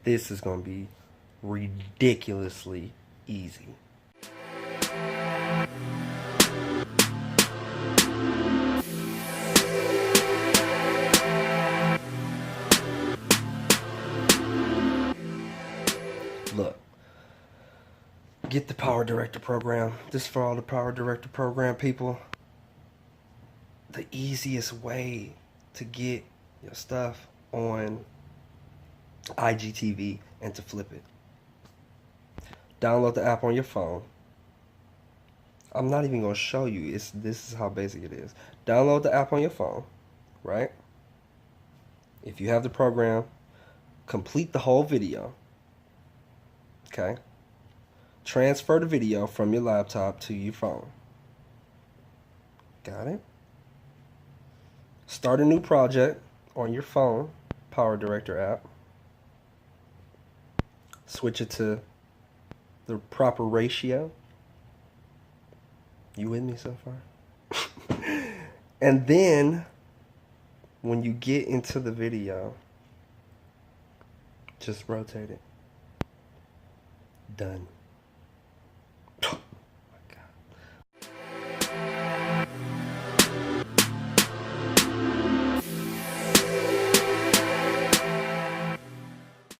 This is going to be ridiculously easy. Look, get the Powerdirector program. This is for all the Powerdirector program people. The easiest way to get your stuff on IGTV and to flip it. Download the app on your phone. I'm not even going to show you. This is how basic it is. Download the app on your phone, right? If you have the program, complete the whole video. Okay? Transfer the video from your laptop to your phone. Got it? Start a new project on your phone, Powerdirector app. Switch it to the proper ratio. You with me so far? And then, when you get into the video, just rotate it. Done.